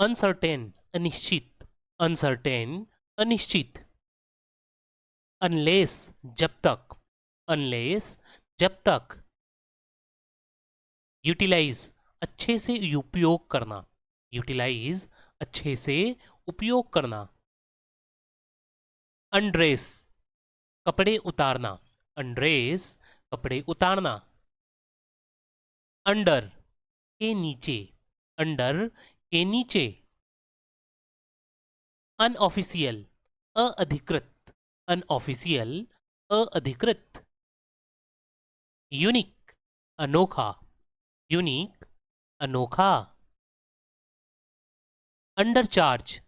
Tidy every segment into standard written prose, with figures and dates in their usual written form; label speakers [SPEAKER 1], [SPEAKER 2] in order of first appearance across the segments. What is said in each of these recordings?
[SPEAKER 1] Uncertain अनिश्चित, uncertain अनिश्चित। Unless जब तक, अनलेस जब तक। यूटिलाइज अच्छे से उपयोग करना, यूटिलाइज अच्छे से उपयोग करना। अनड्रेस कपड़े उतारना, अनड्रेस कपड़े उतारना। अंडर के नीचे, अंडर के नीचे। अनऑफिशियल अधिकृत, अनऑफिशियल अधिकृत। यूनिक अनोखा, यूनिक अनोखा। अंडर चार्ज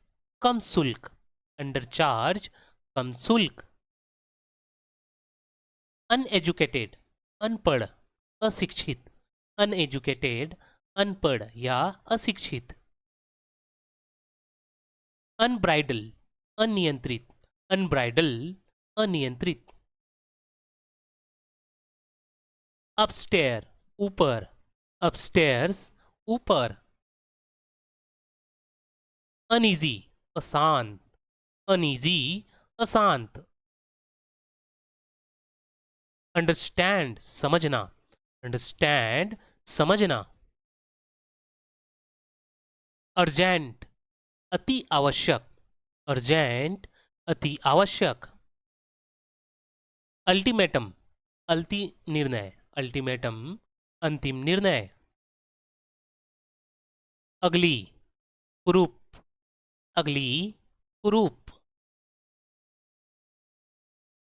[SPEAKER 1] कम शुल्क, अंडर चार्ज कम शुल्क। अनएजुकेटेड अनपढ़ अशिक्षित, अनएजुकेटेड अनपढ़ या अशिक्षित। अनब्राइडल अनियंत्रित, अनब्राइडल अनियंत्रित। अपस्टेयर ऊपर, अपस्टेयर्स ऊपर। अनईजी अशांत, अनईजी अशांत। अंडरस्टैंड समझना, अंडरस्टैंड समझना। अर्जेंट अति आवश्यक, अर्जेंट अति आवश्यक। अल्टीमेटम अल्टी निर्णय, अल्टीमेटम अंतिम निर्णय। अगली कुरूप, अगली कुरूप।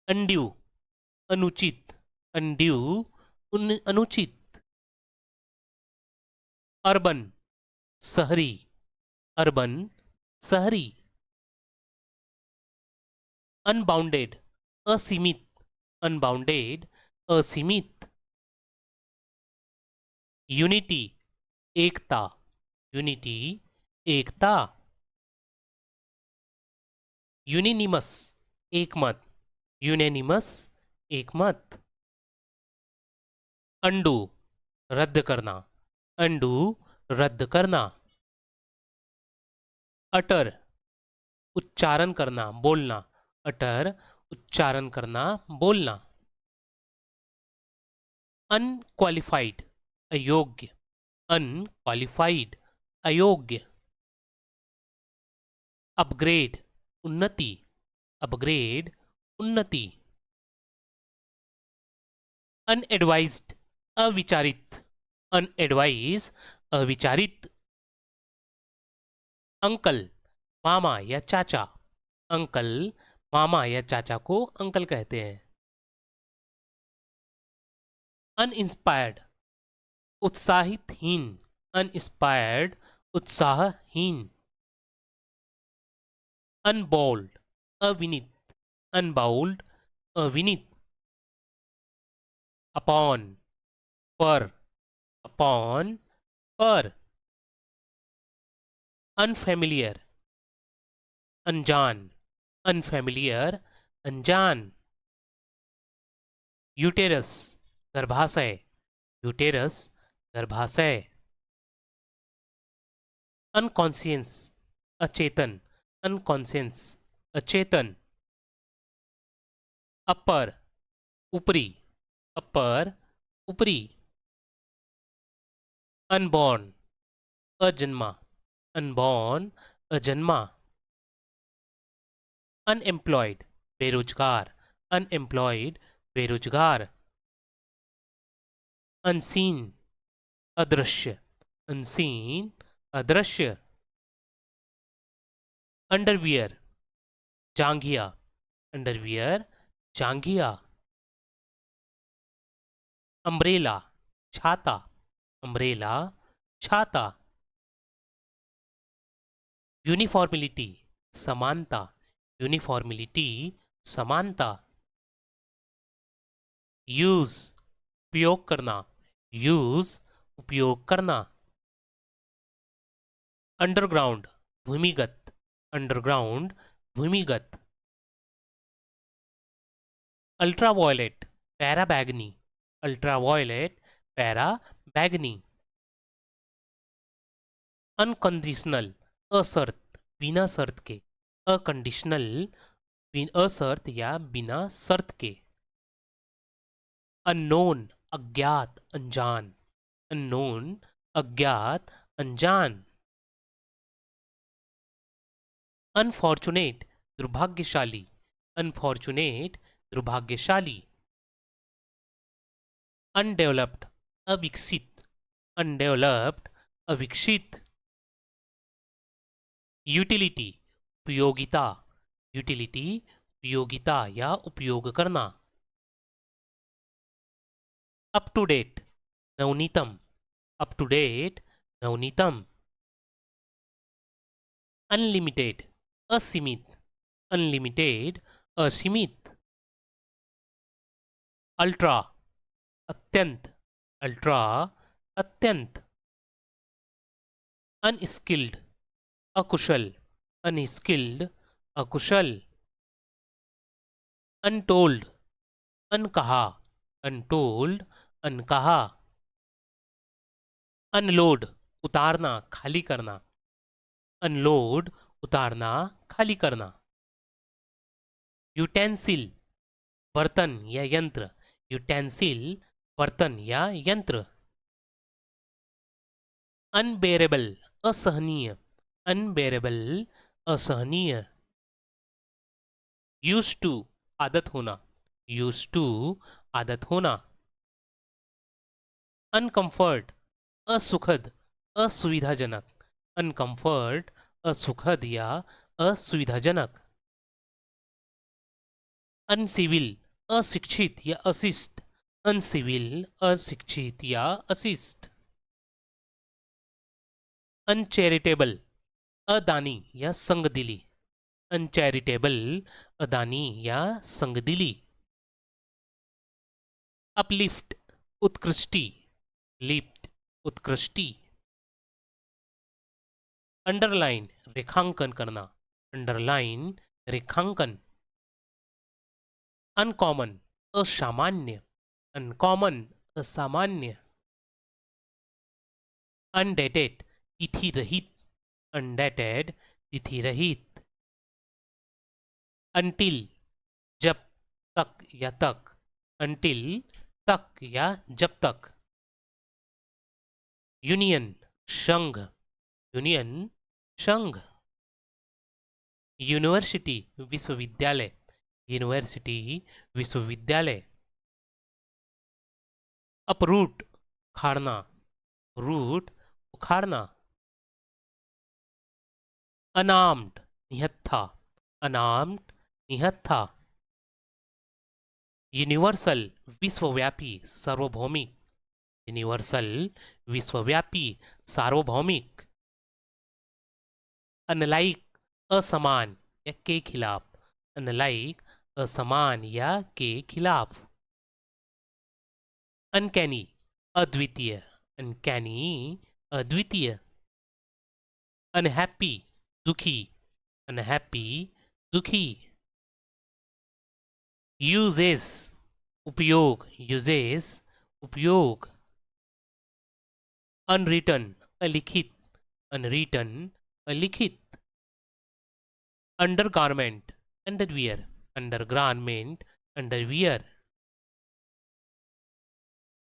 [SPEAKER 1] अनड्यू अनुचित, अनड्यू अनुचित। अर्बन शहरी, अर्बन शहरी। अनबाउंडेड असीमित, अनबाउंडेड असीमित। यूनिटी एकता, यूनिटी एकता। यूनिनिमस एकमत, यूनेनिमस एकमत। अंडू रद्द करना, अंडू रद्द करना। अटर उच्चारण करना बोलना, अटर उच्चारण करना बोलना। अनक्वालिफाइड अयोग्य, अनक्वालिफाइड अयोग्य। अपग्रेड उन्नति, अपग्रेड उन्नति। अनएडवाइज्ड अविचारित, अनएडवाइज अविचारित। अंकल मामा या चाचा, अंकल मामा या चाचा को अंकल कहते हैं। Uninspired उत्साहितहीन, uninspired उत्साहहीन। अनबोल्ड अविनीत, अनबाउल्ड अविनीत। अपॉन पर, अपॉन पर। अनफेमिलियर अनजान, अनफेमिलियर अनजान। यूटेरस गर्भाशय, यूटेरस गर्भाशय। अनकॉन्शियस अचेतन, अनकॉन्शियस अचेतन। अपर ऊपरी, अपर ऊपरी। अनबॉर्न अजन्मा, अनबॉर्न अजन्मा। अनएम्प्लॉयड बेरोजगार, अनएम्प्लॉयड बेरोजगार। अनसीन अदृश्य, अनसीन अदृश्य। अंडरवियर जांघिया, अंडरवियर जांघिया। अम्ब्रेला छाता, अम्ब्रेला छाता। यूनिफॉर्मिलिटी समानता, यूनिफॉर्मिलिटी समानता। यूज उपयोग करना, यूज उपयोग करना। अंडरग्राउंड भूमिगत, अंडरग्राउंड भूमिगत। अल्ट्रावायलेट पैराबैगनी, अल्ट्रावायलेट पैराबैगनी। अनकंडीशनल असर्त, बिना शर्त के, अकंडीशनल, असर्त या बिना शर्त के। अननोन, अज्ञात, अनजान, अननोन, अज्ञात, अनजान। अनफॉर्चुनेट, दुर्भाग्यशाली, अनफॉर्चुनेट, दुर्भाग्यशाली। अनडेवलप्ड, अविकसित, अनडेवलप्ड, अविकसित। यूटिलिटी, उपयोगिता, यूटिलिटी, उपयोगिता या उपयोग करना। अप टू डेट, नवनीतम, अप टू डेट, नवनीतम। अनलिमिटेड, असीमित, अनलिमिटेड, असीमित। अल्ट्रा, अत्यंत, अल्ट्रा, अत्यंत। अनस्किल्ड, अकुशल, अनस्किल्ड, अकुशल। अनटोल्ड, अनकहा, अनटोल्ड, अनकहा। अनलोड, उतारना, खाली करना, अनलोड, उतारना, खाली करना। यूटेंसिल, बर्तन या यंत्र, यूटेंसिल, बर्तन या यंत्र। अनबेरेबल, असहनीय, अनबेरेबल, असहनीय। यूज टू, आदत होना, यूज टू, आदत होना। अनकंफर्ट, असुखद, असुविधाजनक, अनकंफर्ट, असुखद या असुविधाजनक। अनसिविल, अशिक्षित या अशिष्ट, अनसिविल, अशिक्षित या अशिष्ट। अनचैरिटेबल, अदानी या संगदिली, अनचैरिटेबल, अदानी या संगदिली। अपलिफ्ट, उत्कृष्टि, लिफ्ट, उत्कृष्टि। अंडरलाइन, रेखांकन करना, अंडरलाइन, रेखांकन। अनकॉमन, असामान्य, अनकॉमन, असामान्य। अनडेटेड, तिथि रहित, अनडेटेड, तिथि रहित। अनटिल, जब तक या तक, अनटिल, तक या जब तक। यूनियन, संघ, यूनियन, संघ। यूनिवर्सिटी, विश्वविद्यालय, यूनिवर्सिटी, विश्वविद्यालय। अपरूट, उखाड़ना, रूट, उखाड़ना। अनार्म्ड, निहत्था, अनार्म्ड, निहत्था। यूनिवर्सल, विश्वव्यापी, सार्वभौमिक, यूनिवर्सल, विश्वव्यापी, सार्वभौमिक। अनलाइक, असमान या के खिलाफ, अनलाइक, असमान या के खिलाफ। अनकैनी, अद्वितीय, अनकैनी, अद्वितीय। अनहैप्पी, दुखी, अनहैप्पी, दुखी। यूजेस, उपयोग, यूजेस, उपयोग। अनरिटन, अलिखित, अनरिटन, अलिखित। Undergarment, underwear, undergarment, underwear.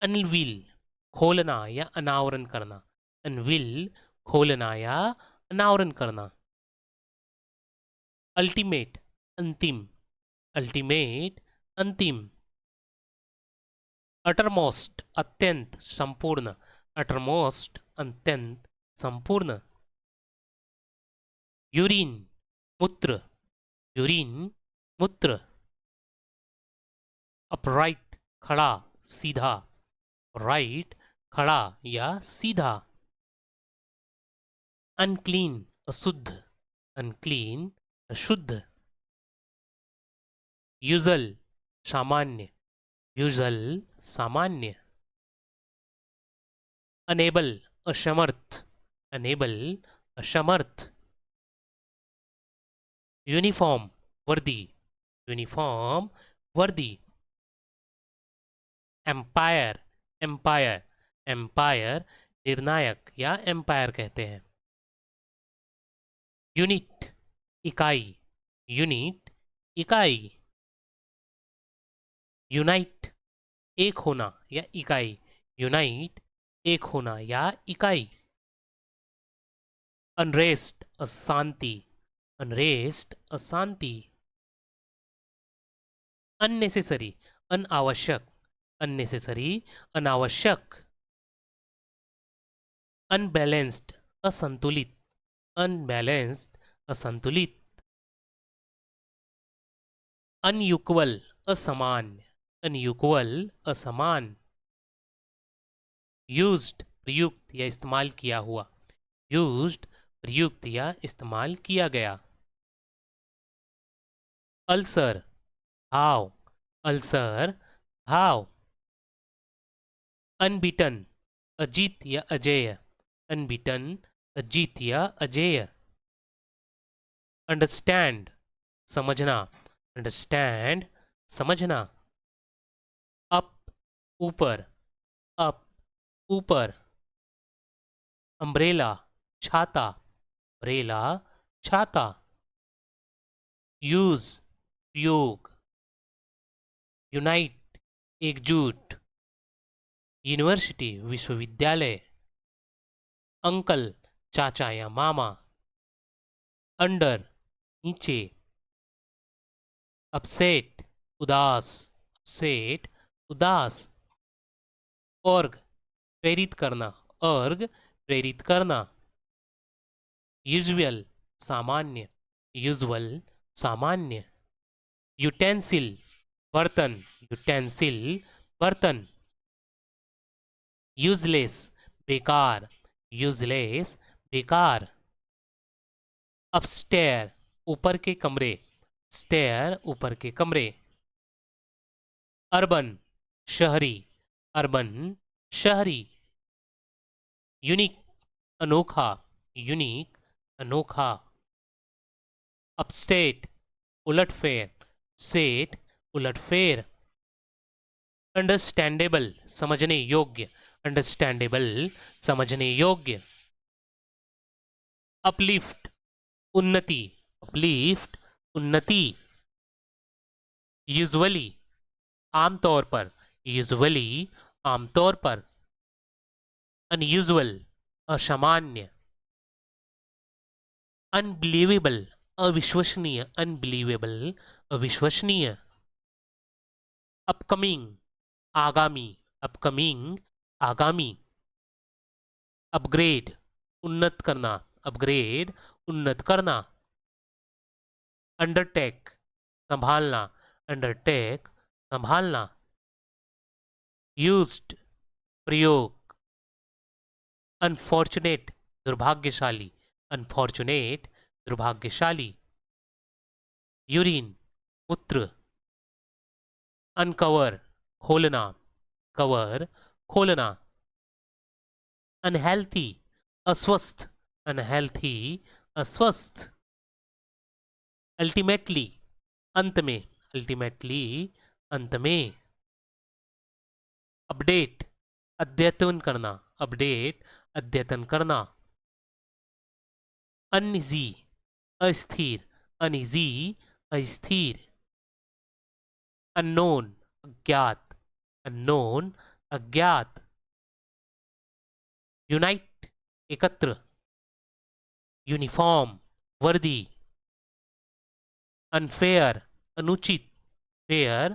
[SPEAKER 1] Unveil, खोलना या अनावरण करना, अनविल, खोलना या अनावरण करना। अल्टीमेट, अंतिम, अल्टीमेट, अंतिम। अटरमोस्ट, अत्यंत, संपूर्ण, अटरमोस्ट, अत्यंत, संपूर्ण। यूरिन, मूत्र, यूरिन, मूत्र। अपराइट, खड़ा, सीधा, राइट, खड़ा या सीधा। अनक्लीन, अशुद्ध, अनक्लीन, अशुद्ध। यूजल, सामान्य, यूजल, सामान्य। अनेबल, असमर्थ, अनेबल, असमर्थ। यूनिफॉर्म, वर्दी, यूनिफॉर्म, वर्दी। एम्पायर, एम्पायर, एम्पायर, निर्णायक या एम्पायर कहते हैं। यूनिट इकाई, यूनिट इकाई। यूनाइट एक होना या इकाई, यूनाइट एक होना या इकाई। अनरेस्ट अशांति, अनरेस्ट अशांति। अननेसेसरी अनावश्यक, अननेसेसरी अनावश्यक। अनबैलेंस्ड असंतुलित, अनबैलेंस्ड असंतुलित। अनइक्वल असामान्य, अनइक्वल असमान। यूज्ड प्रयुक्त या इस्तेमाल किया हुआ, यूज्ड प्रयुक्त या इस्तेमाल किया गया। अल्सर घाव, अल्सर घाव। अनबीटन अजीत या अजेय, अनबीटन अजीत या अजेय। अंडरस्टैंड समझना, अंडरस्टैंड समझना। अप ऊपर, अप ऊपर। अम्ब्रेला छाता, अम्ब्रेला छाता। यूज प्रयोग। यूनाइट एकजुट। यूनिवर्सिटी विश्वविद्यालय। अंकल चाचा या मामा। अंडर नीचे। अपसेट उदास, अपसेट उदास। अर्ग प्रेरित करना, अर्ग प्रेरित करना। यूजुअल सामान्य, यूजुअल सामान्य। यूटेंसिल बर्तन, यूटेंसिल बर्तन। यूजलेस बेकार, यूजलेस बेकार। अपस्टेयर ऊपर के कमरे, स्टेयर ऊपर के कमरे। अर्बन शहरी, अर्बन शहरी। यूनिक अनोखा, यूनिक अनोखा। अपस्टेट उलटफेर, सेट उलटफेर। अंडरस्टैंडेबल समझने योग्य, अंडरस्टैंडेबल समझने योग्य। अपलिफ्ट उन्नति, अपलिफ्ट उन्नति। यूजुअली आमतौर पर, यूजुअली आमतौर पर। अनयूजुअल असामान्य। अनबिलीवेबल अविश्वसनीय, अनबिलीवेबल अविश्वसनीय। अपकमिंग आगामी, अपकमिंग आगामी। अपग्रेड उन्नत करना, अपग्रेड उन्नत करना। अंडरटेक संभालना, अंडरटेक संभालना। यूज्ड प्रयोग। अनफॉर्चुनेट दुर्भाग्यशाली, अनफॉर्चुनेट दुर्भाग्यशाली। यूरिन मूत्र। अनकवर खोलना, कवर खोलना। अनहेल्थी अस्वस्थ, अनहेल्थी अस्वस्थ। अल्टीमेटली अंत में, अल्टीमेटली अंत में। अपडेट अद्यतन करना, अपडेट अद्यतन करना। अनइजी अस्थिर, अनइजी अस्थिर। अननोन अज्ञात, अननोन अज्ञात। यूनाइट एकत्र। यूनिफॉर्म वर्दी। अनफेयर अनुचित, फेयर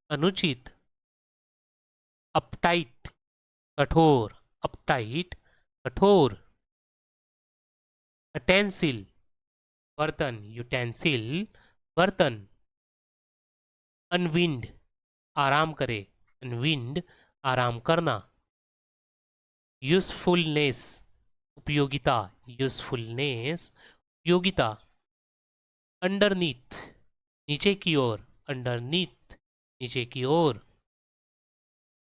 [SPEAKER 1] अनुचित। अपटाइट कठोर, अपटाइट कठोर। अटेंसिल बर्तन, यूटेंसिल बर्तन। अनविंड आराम करे, अनविंड आराम करना। यूजफुलनेस उपयोगिता, यूजफुलनेस उपयोगिता। अंडरनीथ नीचे की ओर, अंडरनीथ नीचे की ओर।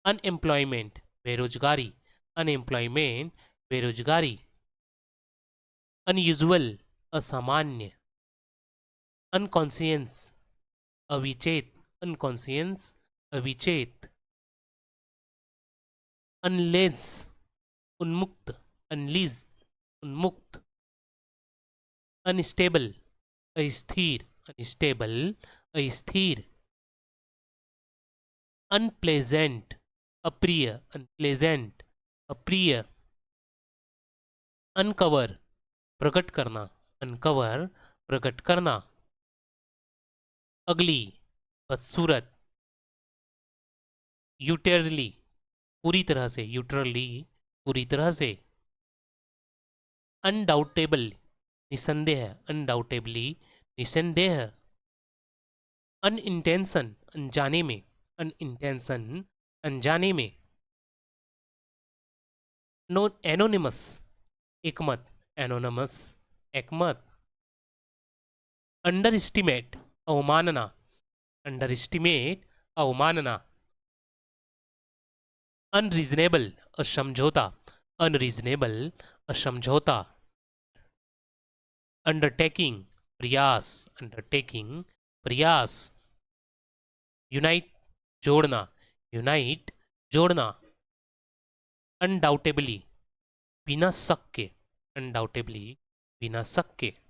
[SPEAKER 1] अनएम्प्लॉयमेंट बेरोजगारी, अनएम्प्लॉयमेंट बेरोजगारी। अनयूजुअल असामान्य। अनकॉन्सियंस अविचेत, अनकॉन्सियंस अविचेत। अनलेस उन्मुक्त, अनलीज उन्मुक्त। अनस्टेबल अस्थिर, अनस्टेबल अस्थिर। अनप्लेजेंट अप्रिय, अनप्लेजेंट अप्रिय। अनकवर प्रकट करना, अनकवर प्रकट करना। अगली बदसूरत। यूटरली पूरी तरह से, यूटरली पूरी तरह से। अनडाउटेबल निसंदेह, अनडाउटेबली निसंदेह। अनइंटेंशन अनजाने में, अनइंटेंशन अनजाने में। नो एनोनिमस एकमत, एनोनमस एकमत। अंडर एस्टिमेट अवमानना, अंडर एस्टिमेट अवमानना। अनरीजनेबल असमझौता, अनरीजनेबल असमझौता। अंडरटेकिंग प्रयास, अंडरटेकिंग प्रयास। यूनाइट जोड़ना, यूनाइट जोड़ना। अनडाउटेबली बिना शक के, अनडाउटेबली बिना शक के।